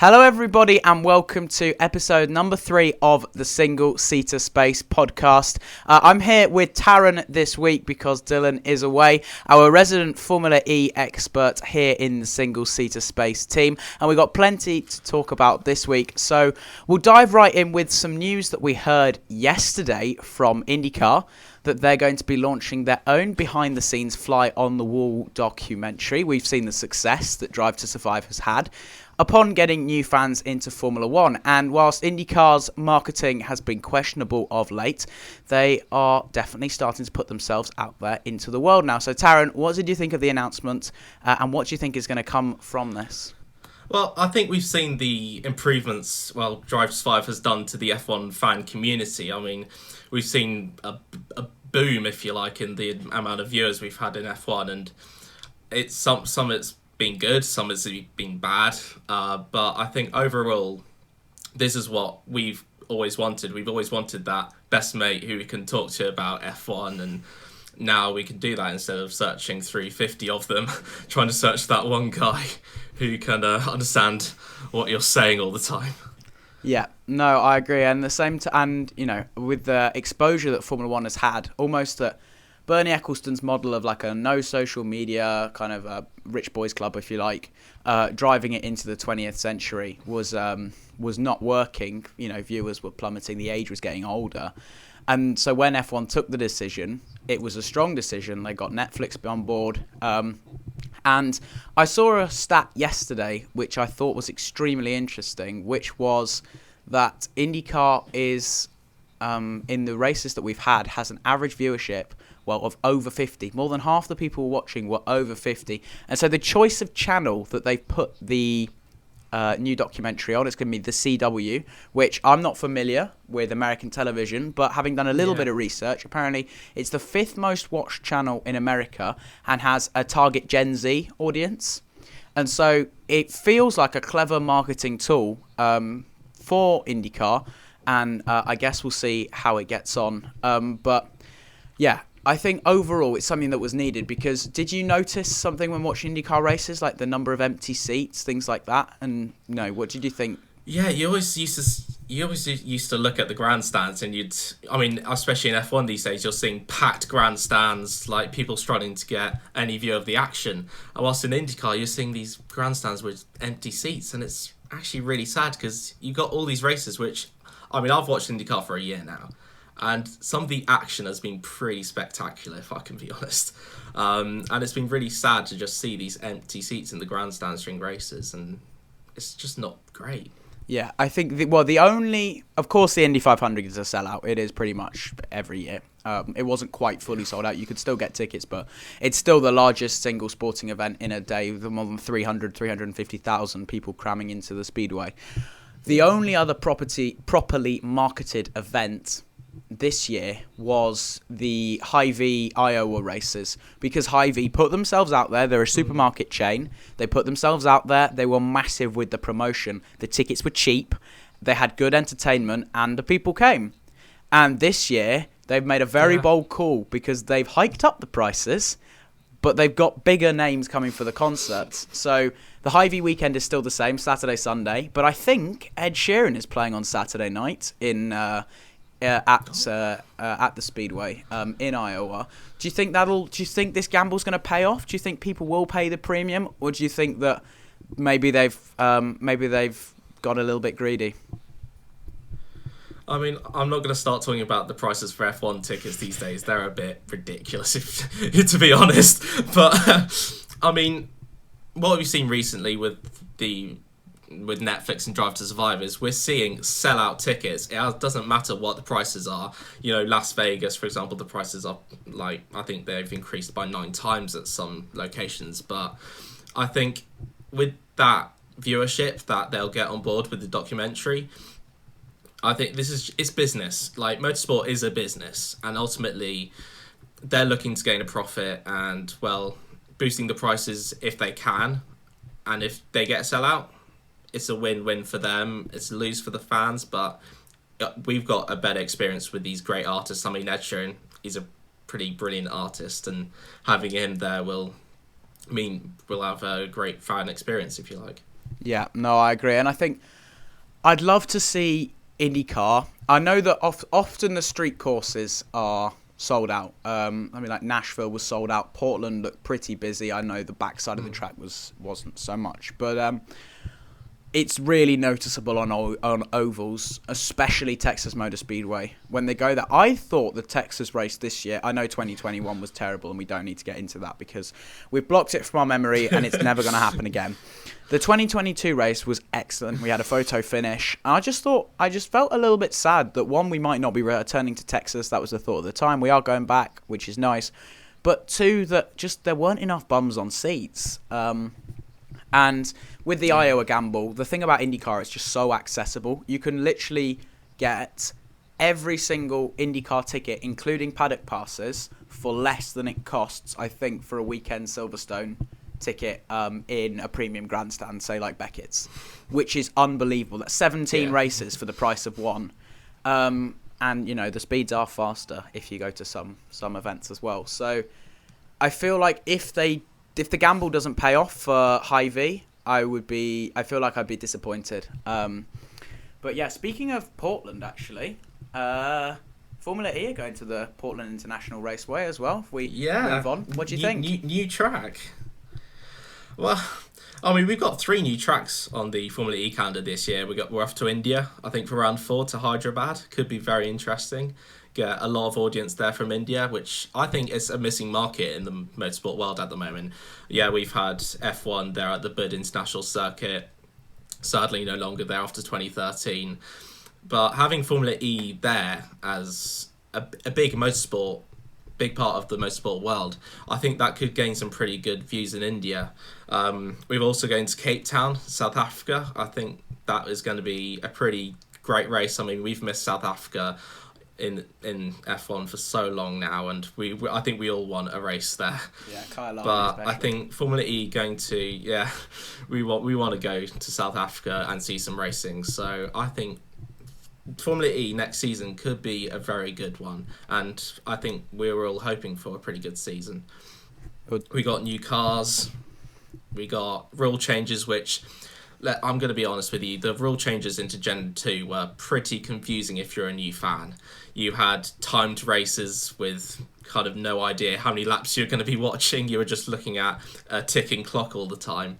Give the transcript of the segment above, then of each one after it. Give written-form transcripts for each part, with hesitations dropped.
Hello, everybody, and welcome to episode number 3 of the Single Seater Space podcast. I'm here with Taran this week because Dylan is away, our resident Formula E expert here in the Single Seater Space team, and we've got plenty to talk about this week. So we'll dive right in with some news that we heard yesterday from IndyCar, that they're going to be launching their own behind-the-scenes fly-on-the-wall documentary. We've seen the success that Drive to Survive has had upon getting new fans into Formula One. And whilst IndyCar's marketing has been questionable of late, they are definitely starting to put themselves out there into the world now. So, Taran, what did you think of the announcement, and what do you think is going to come from this? Well, I think we've seen the improvements, Drive to Survive has done to the F1 fan community. I mean, we've seen a boom, if you like, in the amount of viewers we've had in F1, and it's some it's been good, some it's been bad, but I think overall this is what we've always wanted. We've always wanted that best mate who we can talk to about F1, and now we can do that instead of searching through 50 of them, trying to search that one guy who can understand what you're saying all the time. Yeah, no, I agree, and and with the exposure that Formula One has had, almost that Bernie Ecclestone's model of like a no social media kind of a rich boys club, if you like, driving it into the 20th century was not working. You know, viewers were plummeting, the age was getting older. And so when F1 took the decision, it was a strong decision. They got Netflix on board. And I saw a stat yesterday, which I thought was extremely interesting, which was that IndyCar is, in the races that we've had, has an average viewership of over 50. More than half the people watching were over 50. And so the choice of channel that they've put the new documentary on, it's going to be the CW, which I'm not familiar with American television, but having done a little bit of research, apparently it's the 5th most watched channel in America and has a target Gen Z audience. And so it feels like a clever marketing tool for IndyCar, and I guess we'll see how it gets on. But yeah, I think overall it's something that was needed, because did you notice something when watching IndyCar races, like the number of empty seats, things like that? And what did you think? Yeah, you always used to look at the grandstands, and especially in F1 these days, you're seeing packed grandstands, like people struggling to get any view of the action. And whilst in IndyCar, you're seeing these grandstands with empty seats, and it's actually really sad, because you got all these races, which, I've watched IndyCar for a year now, and some of the action has been pretty spectacular, if I can be honest. And it's been really sad to just see these empty seats in the grandstands during races, and it's just not great. Yeah, I think, of course, the Indy 500 is a sellout. It is pretty much every year. It wasn't quite fully sold out. You could still get tickets, but it's still the largest single sporting event in a day, with more than 350,000 people cramming into the speedway. The only other properly marketed event this year was the Hy-Vee Iowa races, because Hy-Vee put themselves out there. They're a supermarket chain. They put themselves out there. They were massive with the promotion. The tickets were cheap. They had good entertainment, and the people came. And this year, they've made a very bold call, because they've hiked up the prices, but they've got bigger names coming for the concerts. So the Hy-Vee weekend is still the same, Saturday, Sunday. But I think Ed Sheeran is playing on Saturday night at the Speedway in Iowa. Do you think this gamble's going to pay off? Do you think people will pay the premium, or do you think that maybe they've got a little bit greedy? I mean, I'm not going to start talking about the prices for F1 tickets these days. They're a bit ridiculous, to be honest. But I mean, what we've seen recently with Netflix and Drive to Survive is we're seeing sellout tickets. It doesn't matter what the prices are. Las Vegas, for example, the prices are I think they've increased by 9 times at some locations. But I think with that viewership that they'll get on board with the documentary, I think it's business. Like, motorsport is a business, and ultimately they're looking to gain a profit and, boosting the prices if they can. And if they get a sellout, it's a win-win for them. It's a lose for the fans, but we've got a better experience with these great artists. I mean, Ed Sheeran is a pretty brilliant artist, and having him there will mean we'll have a great fan experience, if you like. Yeah, no, I agree. And I think I'd love to see IndyCar. I know that often the street courses are sold out. I mean, like Nashville was sold out. Portland looked pretty busy. I know the backside of the track wasn't so much, but it's really noticeable on ovals, especially Texas Motor Speedway when they go there. I thought the Texas race this year, I know 2021 was terrible and we don't need to get into that because we've blocked it from our memory and it's never going to happen again. The 2022 race was excellent. We had a photo finish. And I just felt a little bit sad that one, we might not be returning to Texas. That was the thought at the time. We are going back, which is nice. But two, that just there weren't enough bums on seats. And with the Iowa gamble, the thing about IndyCar, it's just so accessible. You can literally get every single IndyCar ticket, including paddock passes, for less than it costs, I think, for a weekend Silverstone ticket in a premium grandstand, say like Beckett's, which is unbelievable. That's 17 races for the price of one. And, you know, the speeds are faster if you go to some events as well. So I feel like if the gamble doesn't pay off for Hy-Vee, I feel like I'd be disappointed. But yeah, speaking of Portland, actually, Formula E are going to the Portland International Raceway as well. If we move on. What do you think? New track. Well, I mean, we've got 3 new tracks on the Formula E calendar this year. We're off to India, I think, for round 4 to Hyderabad. Could be very interesting. Get a lot of audience there from India, which I think is a missing market in the motorsport world at the moment. Yeah, we've had F1 there at the Bud International Circuit. Sadly, no longer there after 2013. But having Formula E there as a big motorsport, big part of the motorsport world, I think that could gain some pretty good views in India. We're also going to Cape Town, South Africa. I think that is going to be a pretty great race. I mean, we've missed South Africa in F1 for so long now, and I think we all want a race there. Yeah, Kyle Larson but especially. I think Formula E going to we want to go to South Africa and see some racing. So I think Formula E next season could be a very good one, and I think we're all hoping for a pretty good season. We got new cars, we got rule changes, which I'm going to be honest with you, the rule changes into Gen 2 were pretty confusing if you're a new fan. You had timed races with kind of no idea how many laps you're going to be watching. You were just looking at a ticking clock all the time.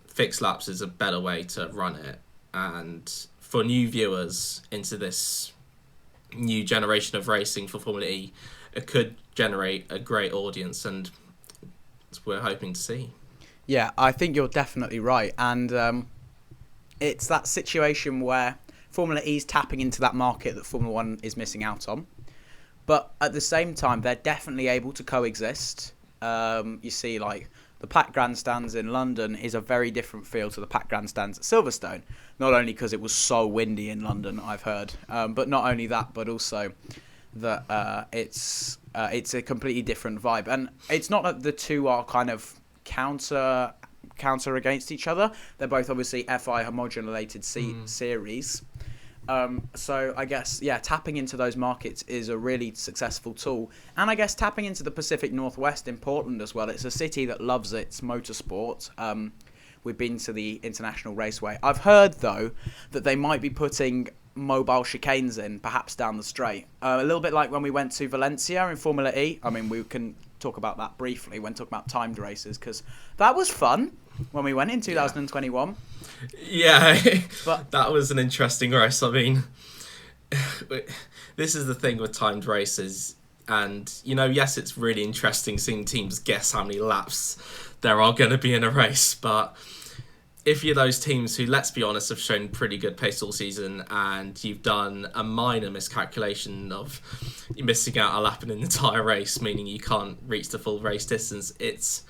Fixed laps is a better way to run it. And for new viewers into this new generation of racing for Formula E, it could generate a great audience, and we're hoping to see. Yeah, I think you're definitely right. And it's that situation where Formula E is tapping into that market that Formula 1 is missing out on. But at the same time, they're definitely able to coexist. You see, like, the packed grandstands in London is a very different feel to the packed grandstands at Silverstone. Not only because it was so windy in London, I've heard, but not only that, but also that it's a completely different vibe. And it's not that the two are kind of counter against each other. They're both obviously FI homogenolated series. So I guess, tapping into those markets is a really successful tool. And I guess tapping into the Pacific Northwest in Portland as well. It's a city that loves its motorsport. We've been to the International Raceway. I've heard, though, that they might be putting mobile chicanes in, perhaps down the straight. A little bit like when we went to Valencia in Formula E. I mean, we can talk about that briefly when talking about timed races, because that was fun when we went in 2021. Yeah, but that was an interesting race. I mean, this is the thing with timed races, and yes, it's really interesting seeing teams guess how many laps there are going to be in a race, but if you're those teams who, let's be honest, have shown pretty good pace all season, and you've done a minor miscalculation of missing out a lap in an entire race, meaning you can't reach the full race distance, it's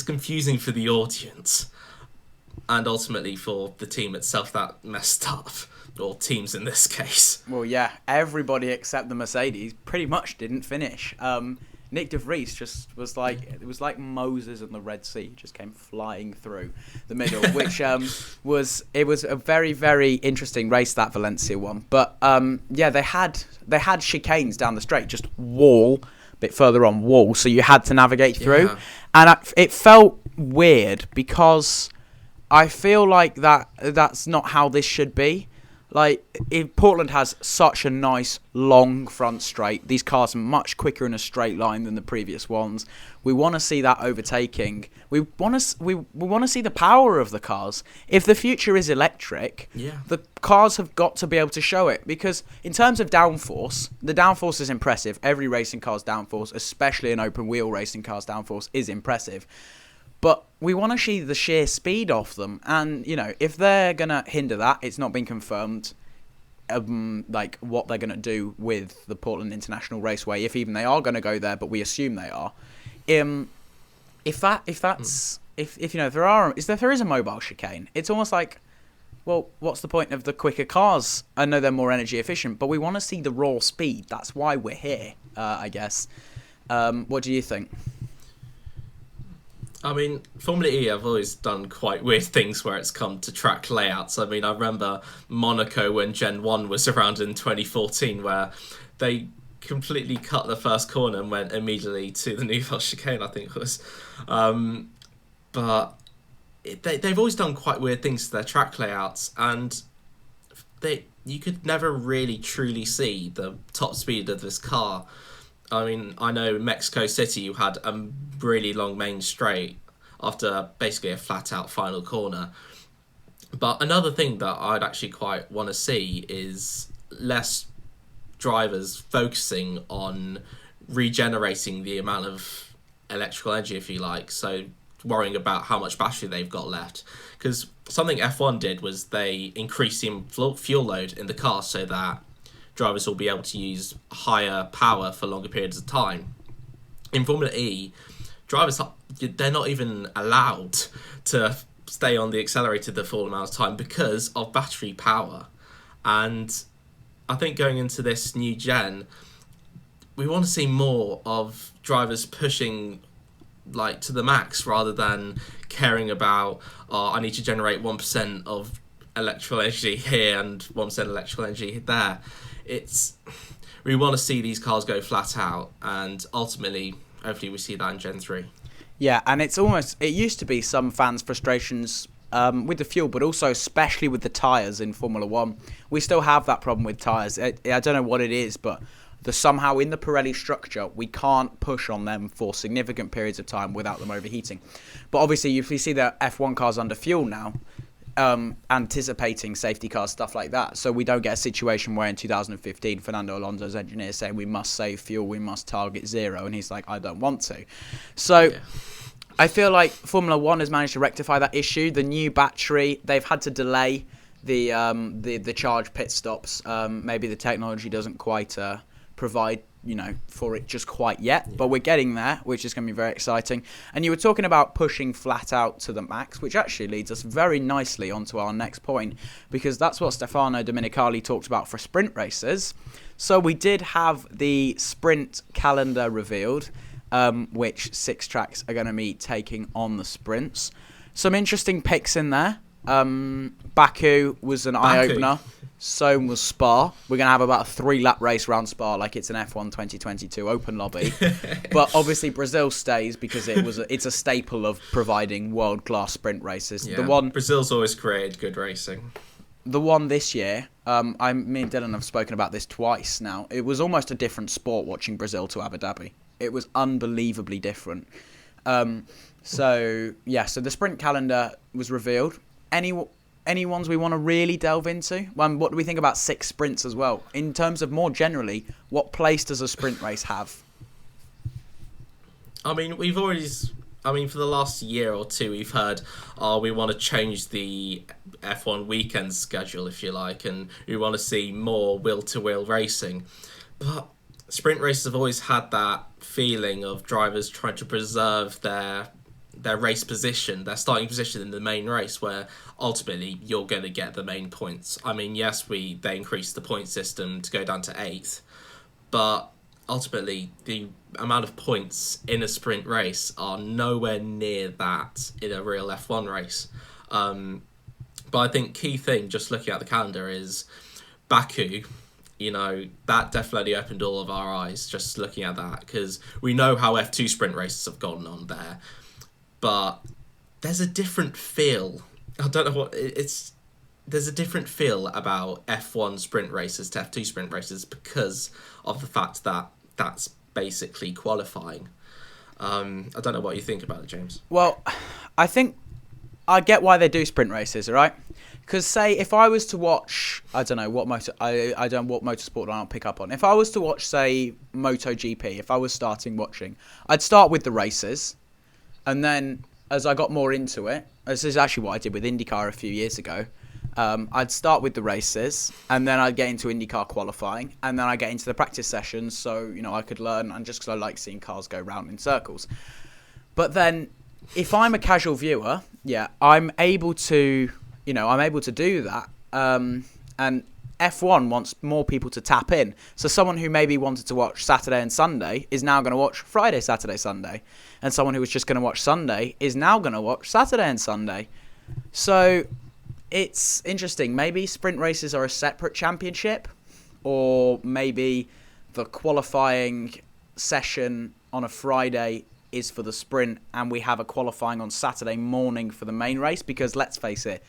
confusing for the audience, and ultimately for the team itself that messed up, or teams in this case. Well, yeah, everybody except the Mercedes pretty much didn't finish. Nick de Vries just was it was like Moses in the Red Sea, just came flying through the middle, which was a very, very interesting race, that Valencia one. But they had chicanes down the straight, just wall, a bit further on wall, so you had to navigate through. And it felt weird because I feel like that's not how this should be. Like, if Portland has such a nice long front straight. These cars are much quicker in a straight line than the previous ones. We want to see that overtaking. We want to see the power of the cars. If the future is electric, the cars have got to be able to show it. Because in terms of downforce, the downforce is impressive. Every racing car's downforce, especially an open wheel racing car's downforce, is impressive. But we want to see the sheer speed off them. And, if they're going to hinder that, it's not been confirmed, like, what they're going to do with the Portland International Raceway, if even they are going to go there, but we assume they are. If there is a mobile chicane, it's almost like, well, what's the point of the quicker cars? I know they're more energy efficient, but we want to see the raw speed. That's why we're here, I guess. What do you think? I mean, Formula E have always done quite weird things where it's come to track layouts. I mean, I remember Monaco when Gen 1 was around in 2014, where they completely cut the first corner and went immediately to the Nouvelle chicane, I think it was. But they've always done quite weird things to their track layouts, and you could never really truly see the top speed of this car. I mean, I know in Mexico City you had a really long main straight after basically a flat-out final corner. But another thing that I'd actually quite want to see is less drivers focusing on regenerating the amount of electrical energy, if you like, so worrying about how much battery they've got left. Because something F1 did was they increased the fuel load in the car so that drivers will be able to use higher power for longer periods of time. In Formula E, drivers, they're not even allowed to stay on the accelerator the full amount of time because of battery power. And I think going into this new gen, we want to see more of drivers pushing like to the max rather than caring about, I need to generate 1% of electrical energy here and 1% electrical energy there. We want to see these cars go flat out, and ultimately, hopefully, we see that in Gen 3. Yeah, and it used to be some fans' frustrations with the fuel, but also especially with the tyres in Formula 1. We still have that problem with tyres. I don't know what it is, but somehow in the Pirelli structure, we can't push on them for significant periods of time without them overheating. But obviously, if we see the F1 cars under fuel now, anticipating safety cars, stuff like that, so we don't get a situation where in 2015 Fernando Alonso's engineers say we must save fuel, we must target zero, and he's like, I don't want to. So I feel like Formula 1 has managed to rectify that issue. The new battery, they've had to delay the charge pit stops. Maybe the technology doesn't quite provide for it just quite yet, but we're getting there, which is going to be very exciting. And you were talking about pushing flat out to the max, which actually leads us very nicely onto our next point, because that's what Stefano Domenicali talked about for sprint races. So we did have the sprint calendar revealed, which 6 tracks are going to be taking on the sprints. Some interesting picks in there. Baku was an eye-opener. So was Spa. We're going to have about a 3-lap race around Spa like it's an F1 2022 open lobby. But obviously Brazil stays because it's a staple of providing world-class sprint races. Yeah, Brazil's always created good racing. The one this year, me and Dylan have spoken about this twice now. It was almost a different sport watching Brazil to Abu Dhabi. It was unbelievably different. So the sprint calendar was revealed. Any ones we want to really delve into? What do we think about 6 sprints as well? In terms of more generally, what place does a sprint race have? I mean, for the last year or two, we've heard, we want to change the F1 weekend schedule, if you like, and we want to see more wheel-to-wheel racing. But sprint races have always had that feeling of drivers trying to preserve their race position, their starting position in the main race, where ultimately you're going to get the main points. I mean, yes, they increased the point system to go down to 8, but ultimately the amount of points in a sprint race are nowhere near that in a real F1 race. But I think key thing, just looking at the calendar, is Baku. That definitely opened all of our eyes just looking at that, because we know how F2 sprint races have gone on there. But there's a different feel I don't know what it's. There's a different feel about F1 sprint races to F2 sprint races because of the fact that that's basically qualifying. I don't know what you think about it, James. Well, I think I get why they do sprint races, all right? Because say if I was to watch, I don't know what I don't what motorsport I'll pick up on. If I was to watch, say, MotoGP, if I was starting watching, I'd start with the races, and then as I got more into it, this is actually what I did with IndyCar a few years ago. I'd start with the races, and then I'd get into IndyCar qualifying, and then I'd get into the practice sessions, so I could learn, and just because I like seeing cars go round in circles. But then, if I'm a casual viewer, I'm able to do that. And F1 wants more people to tap in. So someone who maybe wanted to watch Saturday and Sunday is now going to watch Friday, Saturday, Sunday. And someone who was just going to watch Sunday is now going to watch Saturday and Sunday. So it's interesting. Maybe sprint races are a separate championship, or maybe the qualifying session on a Friday is for the sprint, and we have a qualifying on Saturday morning for the main race, because let's face it,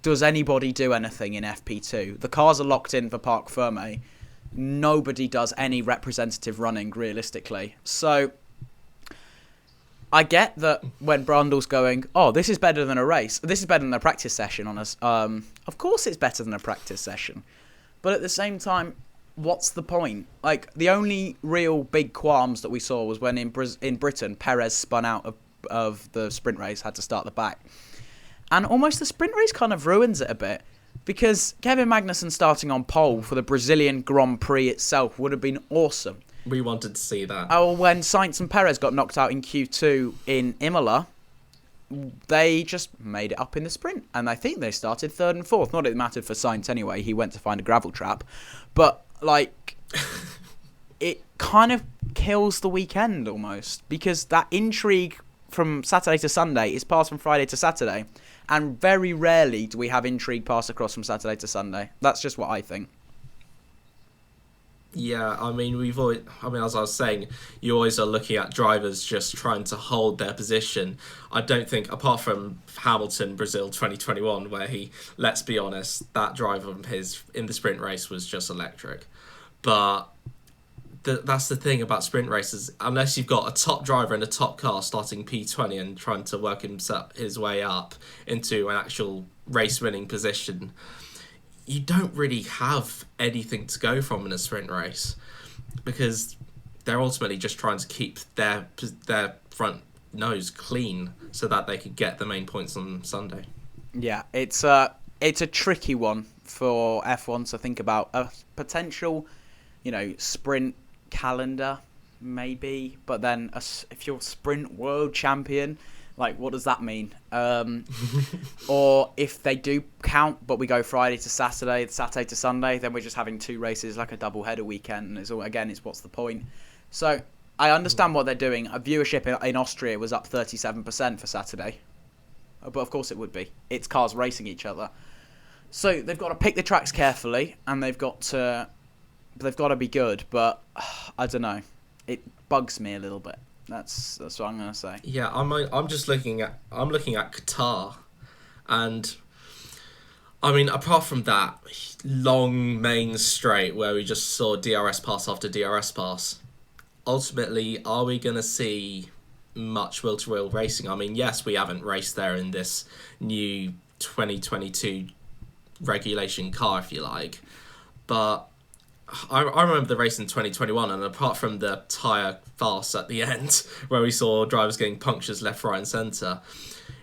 does anybody do anything in FP2? The cars are locked in for Parc Fermé. Nobody does any representative running, realistically. So I get that when Brundle's going, oh, this is better than a race. This is better than a practice session on us. Of course it's better than a practice session. But at the same time, what's the point? Like, the only real big qualms that we saw was when in Britain, Perez spun out of the sprint race, had to start the back. And almost the sprint race kind of ruins it a bit, because Kevin Magnussen starting on pole for the Brazilian Grand Prix itself would have been awesome. We wanted to see that. Oh, when Sainz and Perez got knocked out in Q2 in Imola, they just made it up in the sprint. And I think they started third and fourth. Not that it mattered for Sainz anyway. He went to find a gravel trap. But, like, it kind of kills the weekend almost, because that intrigue from Saturday to Sunday is passed from Friday to Saturday. And very rarely do we have intrigue pass across from Saturday to Sunday. That's just what I think. Yeah, I mean, as I was saying, you always are looking at drivers just trying to hold their position. I don't think, apart from Hamilton, Brazil 2021, where he, let's be honest, that drive of his in the sprint race was just electric. But that's the thing about sprint races. Unless you've got a top driver in a top car starting P20 and trying to work his way up into an actual race-winning position, you don't really have anything to go from in a sprint race, because they're ultimately just trying to keep their front nose clean so that they could get the main points on Sunday. Yeah, it's a tricky one for F1 to think about. A potential, sprint calendar, maybe, but then if you're sprint world champion, like, what does that mean? Or if they do count, but we go Friday to Saturday to Sunday, then we're just having two races, like a double header weekend, and it's what's the point? So I understand what they're doing. A viewership in Austria was up 37% for Saturday, but of course it would be. It's cars racing each other, so they've got to pick the tracks carefully, and they've got to be good. But I don't know, it bugs me a little bit. That's what I'm gonna say. Yeah, I'm looking at Qatar, and I mean, apart from that long main straight where we just saw DRS pass after DRS pass, ultimately, are we gonna see much wheel-to-wheel racing? I mean, yes, we haven't raced there in this new 2022 regulation car, if you like, but I remember the race in 2021, and apart from the tyre farce at the end, where we saw drivers getting punctures left, right and centre,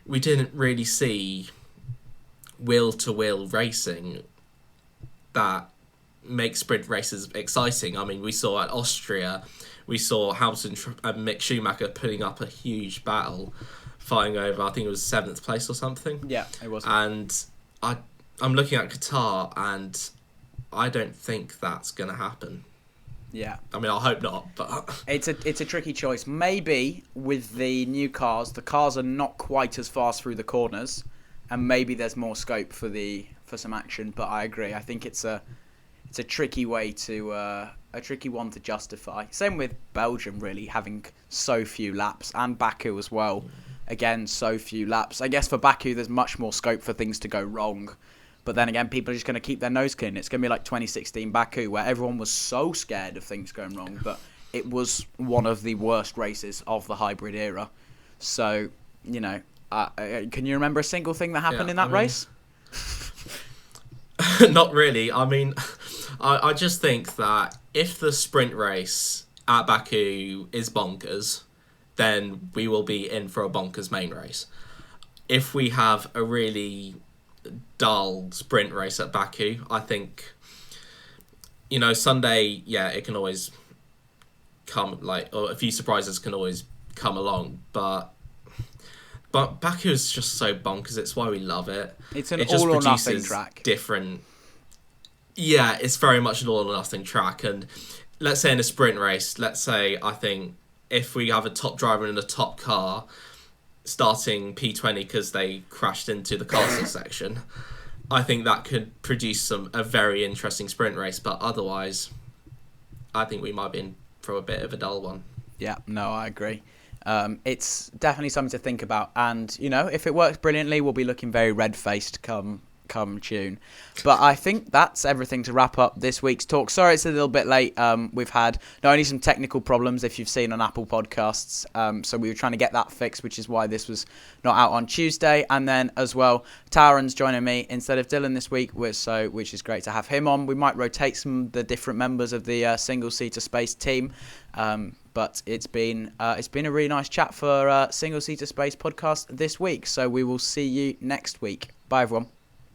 we didn't really see wheel-to-wheel racing that makes sprint races exciting. I mean, we saw at Austria, we saw Hamilton and Mick Schumacher putting up a huge battle, fighting over, I think it was 7th place or something. Yeah, it was. And I'm looking at Qatar, and I don't think that's going to happen. Yeah. I mean, I hope not, but it's a tricky choice. Maybe with the new cars, the cars are not quite as fast through the corners, and maybe there's more scope for some action. But I agree. I think it's a tricky way to a tricky one to justify. Same with Belgium, really, having so few laps, and Baku as well. again, so few laps. I guess for Baku, there's much more scope for things to go wrong. But then again, people are just going to keep their nose clean. It's going to be like 2016 Baku, where everyone was so scared of things going wrong, but it was one of the worst races of the hybrid era. So, can you remember a single thing that happened in that race? Not really. I mean, I just think that if the sprint race at Baku is bonkers, then we will be in for a bonkers main race. If we have a really dull sprint race at Baku, I think, Sunday, it can always come, or a few surprises can always come along, but Baku is just so bonkers. It's why we love it. It's an all or nothing track. Different. Yeah, it's very much an all or nothing track. And let's say in a sprint race, I think if we have a top driver in a top car starting P20 because they crashed into the castle section, I think that could produce a very interesting sprint race. But otherwise, I think we might be in for a bit of a dull one. Yeah, no, I agree. It's definitely something to think about, and if it works brilliantly, we'll be looking very red-faced come June. But I think that's everything to wrap up this week's talk. Sorry it's a little bit late. We've had not only some technical problems, if you've seen on Apple Podcasts, so we were trying to get that fixed, which is why this was not out on Tuesday. And then as well, Taran's joining me instead of Dylan this week, which is great to have him on. We might rotate some of the different members of the single-seater space team. But it's been a really nice chat for Single Seater Space podcast this week. So we will see you next week. Bye, everyone.